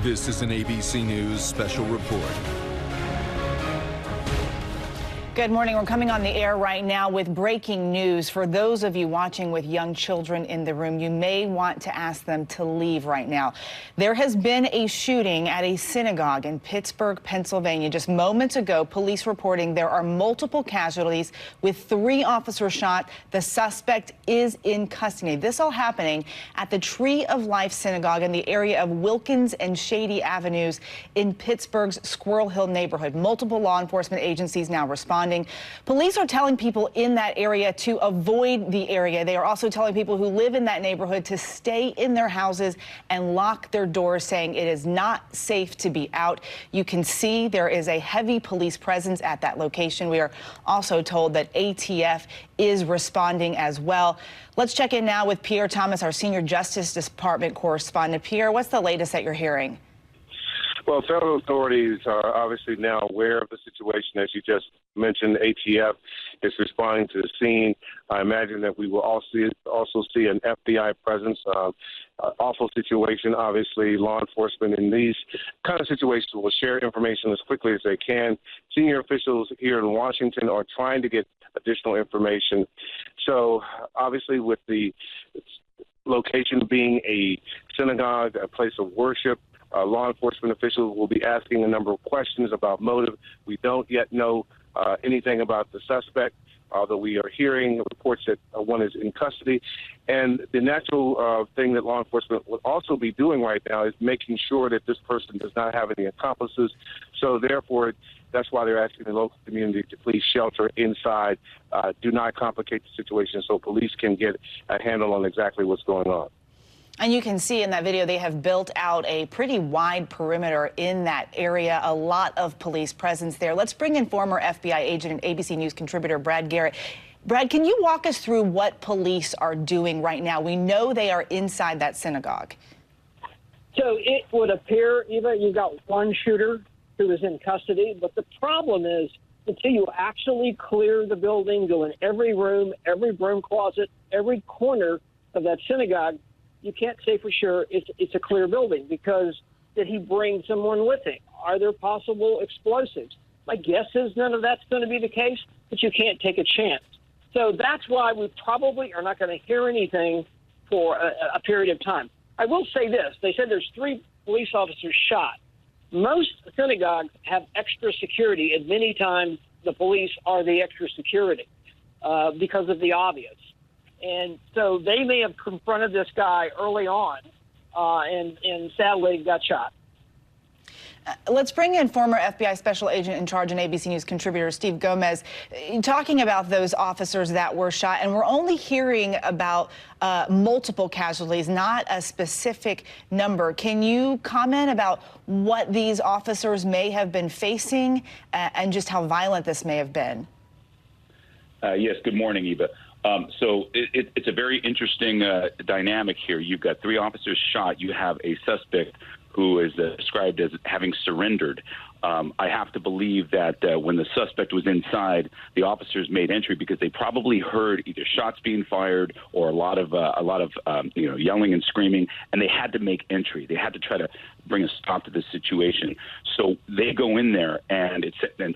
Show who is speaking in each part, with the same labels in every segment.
Speaker 1: This is an ABC News special report.
Speaker 2: Good morning. We're coming on the air right now with breaking news. For those of you watching with young children in the room, you may want to ask them to leave right now. There has been a shooting at a synagogue in Pittsburgh, Pennsylvania. Just moments ago, police reporting there are multiple casualties with 3 officers shot. The suspect is in custody. This all happening at the Tree of Life Synagogue in the area of Wilkins and Shady Avenues in Pittsburgh's Squirrel Hill neighborhood. Multiple law enforcement agencies now responding. Police are telling people in that area to avoid the area. They are also telling people who live in that neighborhood to stay in their houses and lock their doors, saying it is not safe to be out. You can see there is a heavy police presence at that location. We are also told that ATF is responding as well. Let's check in now with Pierre Thomas, our senior Justice Department correspondent. Pierre, what's the latest that you're hearing?
Speaker 3: Well, federal authorities are obviously now aware of the situation. As you just mentioned, ATF is responding to the scene. I imagine that we will also see an FBI presence. Awful situation. Obviously, law enforcement in these kind of situations will share information as quickly as they can. Senior officials here in Washington are trying to get additional information. So, obviously, with the location being a synagogue, a place of worship, law enforcement officials will be asking a number of questions about motive. We don't yet know anything about the suspect, although we are hearing reports that one is in custody. And the natural thing that law enforcement will also be doing right now is making sure that this person does not have any accomplices. So therefore, that's why they're asking the local community to please shelter inside. Do not complicate the situation so police can get a handle on exactly what's going on.
Speaker 2: And you can see in that video they have built out a pretty wide perimeter in that area, a lot of police presence there. Let's bring in former FBI agent and ABC News contributor Brad Garrett. Brad, can you walk us through what police are doing right now? We know they are inside that synagogue.
Speaker 4: So it would appear, Eva, you got one shooter who is in custody, but the problem is until you actually clear the building, go in every room, every broom closet, every corner of that synagogue, you can't say for sure it's a clear building because did he bring someone with him? Are there possible explosives? My guess is none of that's going to be the case, but you can't take a chance. So that's why we probably are not going to hear anything for a period of time. I will say this. They said there's 3 police officers shot. Most synagogues have extra security, and many times the police are the extra security because of the obvious. And so they may have confronted this guy early on, and sadly got shot.
Speaker 2: Let's bring in former FBI special agent in charge and ABC News contributor Steve Gomez, talking about those officers that were shot. And we're only hearing about multiple casualties, not a specific number. Can you comment about what these officers may have been facing and just how violent this may have been?
Speaker 5: Yes, good morning, Eva. So it's a very interesting dynamic here. You've got 3 officers shot. You have a suspect who is described as having surrendered. I have to believe that when the suspect was inside, the officers made entry because they probably heard either shots being fired or a lot of yelling and screaming, and they had to make entry. They had to try to bring a stop to this situation. So they go in there, and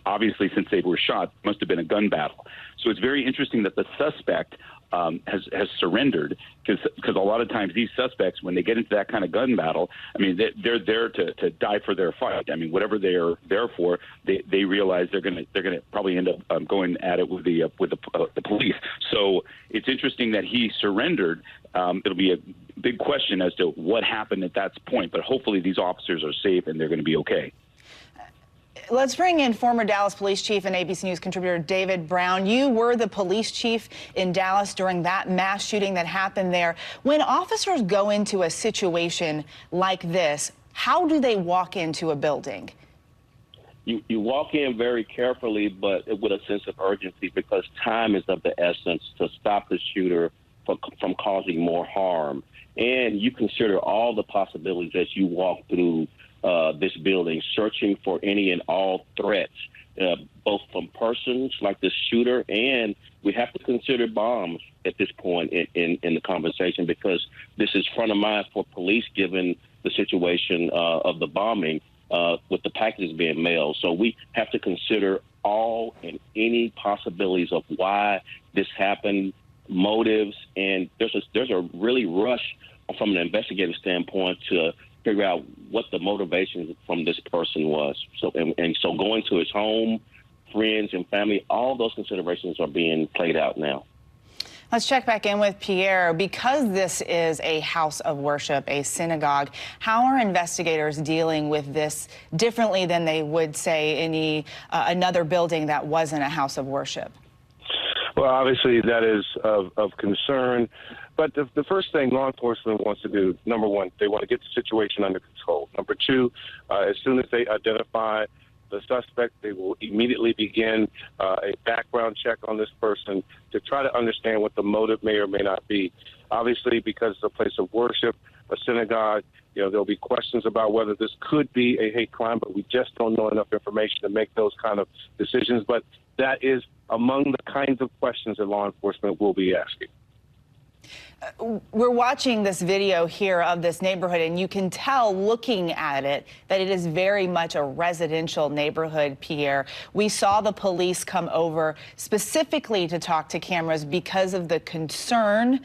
Speaker 5: obviously since they were shot, it must have been a gun battle. So it's very interesting that the suspect has surrendered because a lot of times these suspects, when they get into that kind of gun battle, I mean, they're there to die for their fight. I mean, whatever they're there for, they realize they're gonna probably end up going at it with the police. So it's interesting that he surrendered. It'll be a big question as to what happened at that point, but hopefully these officers are safe and they're going to be okay.
Speaker 2: Let's bring in former Dallas police chief and ABC News contributor David Brown. You were the police chief in Dallas during that mass shooting that happened there. When officers go into a situation like this, how do they walk into a building?
Speaker 6: You walk in very carefully, but with a sense of urgency because time is of the essence to stop the shooter from causing more harm. And you consider all the possibilities as you walk through this building, searching for any and all threats, both from persons like the shooter, and we have to consider bombs at this point in the conversation, because this is front of mind for police given the situation of the bombing with the packages being mailed. So we have to consider all and any possibilities of why this happened, motives, and there's a really rush from an investigative standpoint to figure out what the motivation from this person was. So so going to his home, friends and family, all those considerations are being played out now.
Speaker 2: Let's check back in with Pierre. Because this is a house of worship, a synagogue, how are investigators dealing with this differently than they would say any another building that wasn't a house of worship?
Speaker 3: Well, obviously that is of concern. But the first thing law enforcement wants to do, number one, they want to get the situation under control. Number two, as soon as they identify the suspect, they will immediately begin a background check on this person to try to understand what the motive may or may not be. Obviously, because it's a place of worship, a synagogue, there'll be questions about whether this could be a hate crime, but we just don't know enough information to make those kind of decisions. But that is among the kinds of questions that law enforcement will be asking.
Speaker 2: We're watching this video here of this neighborhood, and you can tell looking at it that it is very much a residential neighborhood, Pierre. We saw the police come over specifically to talk to cameras because of the concern.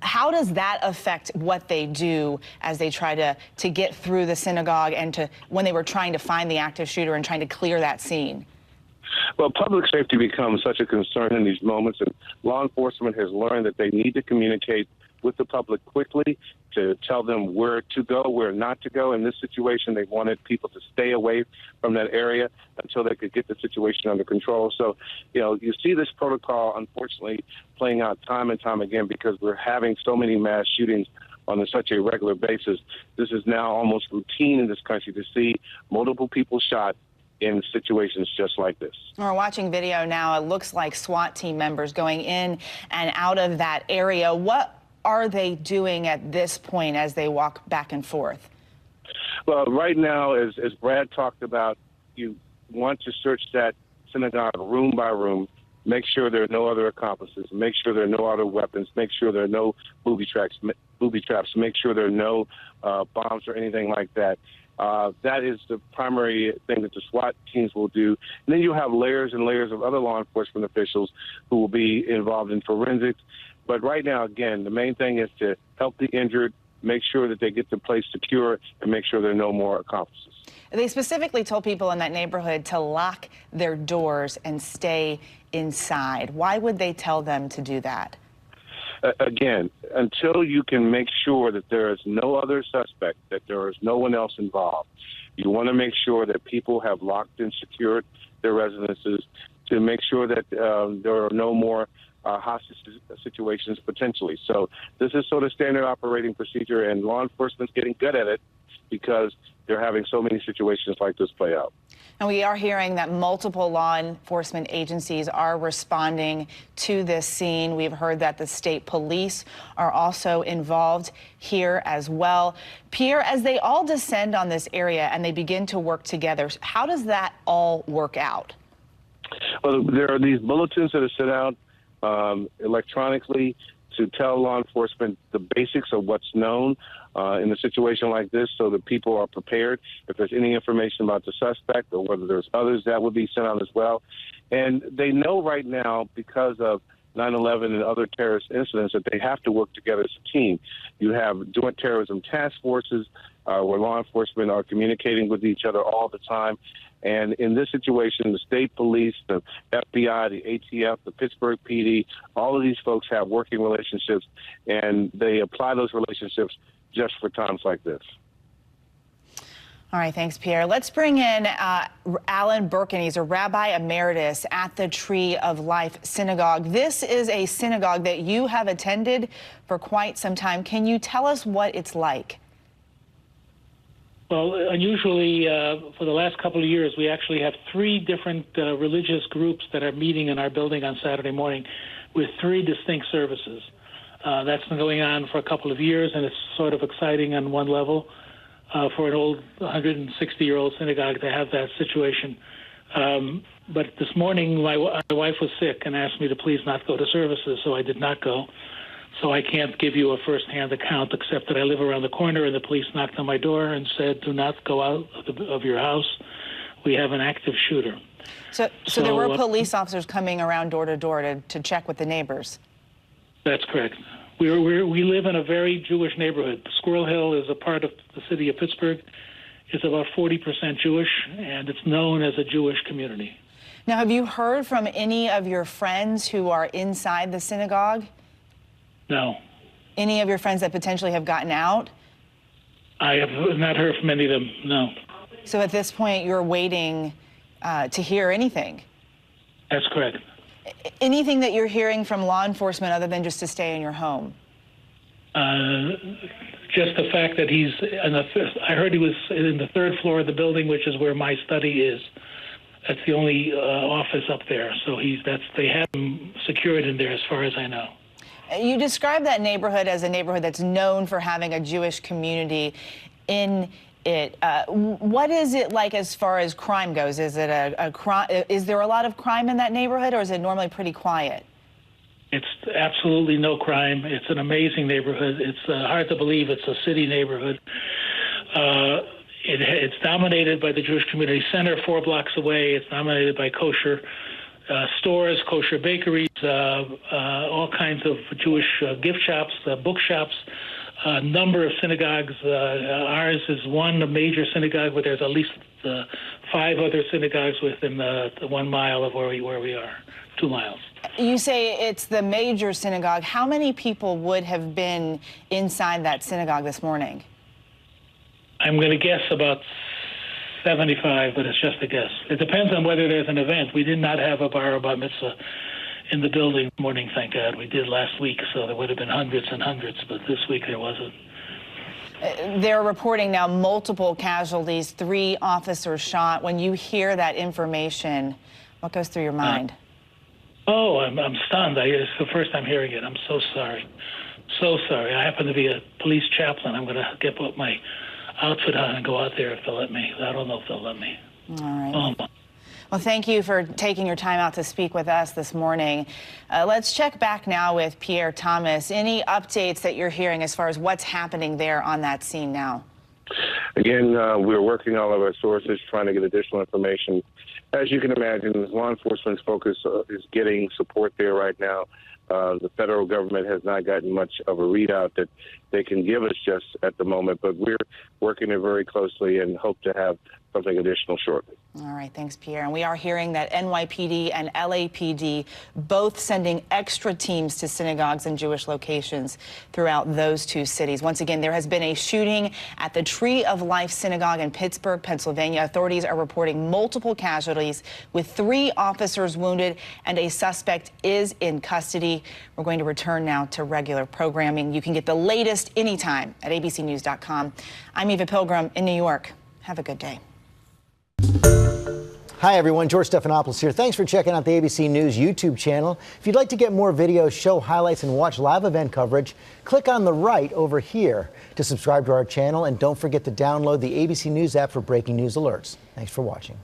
Speaker 2: How does that affect what they do as they try to get through the synagogue and when they were trying to find the active shooter and trying to clear that scene?
Speaker 3: Well, public safety becomes such a concern in these moments, and law enforcement has learned that they need to communicate with the public quickly to tell them where to go, where not to go. In this situation, they wanted people to stay away from that area until they could get the situation under control. So, you see this protocol, unfortunately, playing out time and time again because we're having so many mass shootings on such a regular basis. This is now almost routine in this country to see multiple people shot in situations just like this.
Speaker 2: We're watching video now. It looks like SWAT team members going in and out of that area. What are they doing at this point as they walk back and forth?
Speaker 3: Well, right now, as Brad talked about, you want to search that synagogue room by room, make sure there are no other accomplices, make sure there are no other weapons, make sure there are no booby traps, make sure there are no bombs or anything like that. That is the primary thing that the SWAT teams will do. And then you have layers and layers of other law enforcement officials who will be involved in forensics. But right now, again, the main thing is to help the injured, make sure that they get the place secure, and make sure there are no more accomplices.
Speaker 2: They specifically told people in that neighborhood to lock their doors and stay inside. Why would they tell them to do that?
Speaker 3: Again, until you can make sure that there is no other suspect, that there is no one else involved, you want to make sure that people have locked and secured their residences to make sure that there are no more hostage situations potentially. So this is sort of standard operating procedure, and law enforcement's getting good at it because they're having so many situations like this play out.
Speaker 2: And we are hearing that multiple law enforcement agencies are responding to this scene. We've heard that the state police are also involved here as well. Pierre, as they all descend on this area and they begin to work together, how does that all work out?
Speaker 3: Well, there are these bulletins that are sent out electronically to tell law enforcement the basics of what's known in a situation like this so that people are prepared. If there's any information about the suspect or whether there's others, that will be sent out as well. And they know right now, because of 9/11 and other terrorist incidents, that they have to work together as a team. You have joint terrorism task forces where law enforcement are communicating with each other all the time. And in this situation, the state police, the FBI, the ATF, the Pittsburgh PD, all of these folks have working relationships, and they apply those relationships just for times like this.
Speaker 2: All right, thanks, Pierre. Let's bring in Alan Birkin. He's a rabbi emeritus at the Tree of Life Synagogue. This is a synagogue that you have attended for quite some time. Can you tell us what it's like?
Speaker 7: Well, unusually, for the last couple of years, we actually have three different religious groups that are meeting in our building on Saturday morning with three distinct services. That's been going on for a couple of years, and it's sort of exciting on one level. for an old 160-year-old synagogue to have that situation. But this morning, my wife was sick and asked me to please not go to services, so I did not go. So I can't give you a first-hand account, except that I live around the corner, and the police knocked on my door and said, do not go out of your house. We have an active shooter.
Speaker 2: So there were police officers coming around door to door to check with the neighbors?
Speaker 7: That's correct. We live in a very Jewish neighborhood. Squirrel Hill is a part of the city of Pittsburgh. It's about 40% Jewish, and it's known as a Jewish community.
Speaker 2: Now, have you heard from any of your friends who are inside the synagogue?
Speaker 7: No.
Speaker 2: Any of your friends that potentially have gotten out?
Speaker 7: I have not heard from any of them, no.
Speaker 2: So at this point, you're waiting to hear anything?
Speaker 7: That's correct.
Speaker 2: Anything that you're hearing from law enforcement other than just to stay in your home?
Speaker 7: Just the fact that he's I heard he was in the third floor of the building, which is where my study is. That's the only office up there. So they have him secured in there, as far as I know.
Speaker 2: You describe that neighborhood as a neighborhood that's known for having a Jewish community in it. What is it like as far as crime goes? Is it a crime? Is there a lot of crime in that neighborhood, or is it normally pretty quiet?
Speaker 7: It's absolutely no crime. It's an amazing neighborhood. It's hard to believe it's a city neighborhood. It's dominated by the Jewish community center 4 blocks away. It's dominated by kosher stores, kosher bakeries, all kinds of Jewish gift shops, bookshops, a number of synagogues. Ours is one major synagogue, but there's at least 5 other synagogues within the 1 mile of where we are, 2 miles.
Speaker 2: You say it's the major synagogue. How many people would have been inside that synagogue this morning?
Speaker 7: I'm going to guess about 75, but it's just a guess. It depends on whether there's an event. We did not have a bar bat mitzvah in the building this morning, thank God. We did last week, so there would have been hundreds and hundreds, but this week there wasn't.
Speaker 2: They're reporting now multiple casualties, 3 officers shot. When you hear that information, what goes through your mind?
Speaker 7: I'm stunned. It's the first time hearing it. I'm so sorry. So sorry. I happen to be a police chaplain. I'm going to get my outfit on and go out there if they'll let me. I don't know if they'll let me.
Speaker 2: All right. Well, thank you for taking your time out to speak with us this morning. Let's check back now with Pierre Thomas. Any updates that you're hearing as far as what's happening there on that scene now?
Speaker 3: Again, we're working all of our sources, trying to get additional information. As you can imagine, law enforcement's focus is getting support there right now. The federal government has not gotten much of a readout that they can give us just at the moment, but we're working it very closely and hope to have something additional shortly.
Speaker 2: All right, thanks, Pierre. And we are hearing that NYPD and LAPD both sending extra teams to synagogues and Jewish locations throughout those 2 cities. Once again, there has been a shooting at the Tree of Life Synagogue in Pittsburgh, Pennsylvania. Authorities are reporting multiple casualties with 3 officers wounded, and a suspect is in custody. We're going to return now to regular programming. You can get the latest anytime at abcnews.com. I'm Eva Pilgrim in New York. Have a good day.
Speaker 8: Hi, everyone. George Stephanopoulos here. Thanks for checking out the ABC News YouTube channel. If you'd like to get more videos, show highlights, and watch live event coverage, click on the right over here to subscribe to our channel. And don't forget to download the ABC News app for breaking news alerts. Thanks for watching.